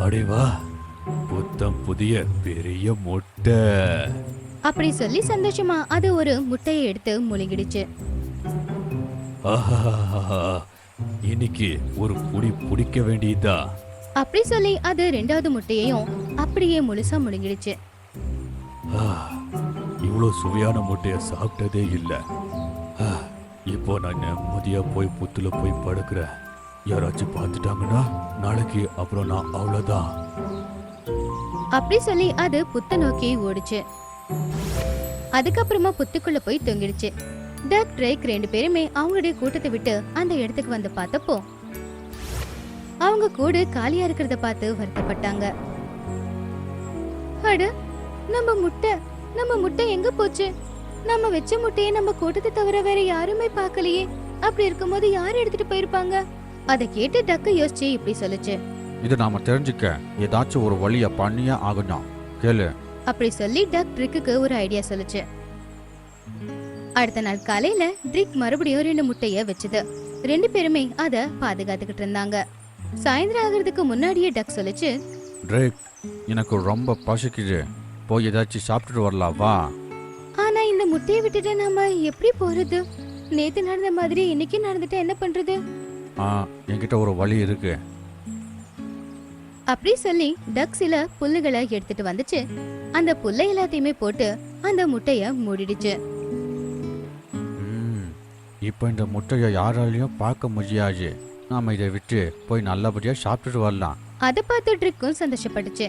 அடே வா, புத்தம் புதிய பெரிய முட்டை. அப்படி சொல்லி சந்தோஷமா அது ஒரு முட்டையை எடுத்து முழுங்கிடுச்சு. ஆஹா, இன்னைக்கு ஒரு புடி பிடிக்க வேண்டியதா. அப்படி சொல்லி அது ரெண்டாவது முட்டையையும் அப்படியே முழுசா முழுங்கிடுச்சு. இவ்வளோ சுவையான முட்டைய சாப்பிட்டதே இல்லை. இப்போ நான் நிம்மதியா போய் புத்துல போய் படுக்கிறேன். யாராச்சும் பார்த்துட்டாங்கன்னா நாளைக்கு அப்புறம் நான் அவ்வளோதான். அப்படி சொல்லி அது புத்த நோக்கி ஓடுச்சு. அதுக்கப்புறமா புத்துக்குள்ள போய் தொங்கிடுச்சு. டக் ட்ரேக் ரெண்டு பேருமே அவங்களுடைய கூட்டத்தை விட்டு அந்த இடத்துக்கு வந்து பார்த்தப்போ அவங்க கூடு காலியா இருக்கிறத பார்த்து வருத்தப்பட்டாங்க. அட, நம்ம முட்டை எங்க போச்சு? நம்ம வச்ச முட்டையை நம்ம கூட்டத்தை தவிர வேற யாருமே பார்க்கலையே. அப்படி இருக்கும்போது யார் எடுத்துட்டு போயிருப்பாங்க? அதை கேட்டு டக்கு யோசிச்சு இப்படி சொல்லுச்சு. இது நாம தெரிஞ்சுக்க ஏதாச்சும் ஒரு வழிய பண்ணியே ஆகணும், கேளு. அப்படி சொல்லி டக் ட்ரிக்கு ஒரு ஐடியா சொல்லுச்சு. அடுத்த நாள் காலையில ட்ரிக் மறுபடியும் ரெண்டு முட்டைய வச்சுது. ரெண்டு பேருமே அத பாதுகாத்துக்கிட்டு இருந்தாங்க. சாயந்தரம் ஆகிறதுக்கு முன்னாடியே டக் சொல்லுச்சு. ட்ரேக், எனக்கு ரொம்ப பசிக்குது, போய் ஏதாச்சும் சாப்பிட்டுட்டு வரலாம் வா. ஆனா இந்த முட்டையை விட்டுட்டு நாம எப்படி போறது? நேத்து நடந்த மாதிரி இன்னைக்கு நடந்துட்டு என்ன பண்றது? என்கிட்ட ஒரு வழி இருக்கு. அப்படி சொல்லி டக் சில புல்லுகளை எடுத்துட்டு வந்துச்சு. அந்த புல்லை எல்லாத்தையுமே போட்டு அந்த முட்டைய மூடிடுச்சு. இப்போ இந்த முட்டையை யாராலையும் பார்க்க முடியாது. நாம இதை விட்டு போய் நல்லபடியா சாப்பிட்டுட்டு வரலாம். அதை பார்த்து ட்ரிக்கும் சந்தோஷப்பட்டுச்சு.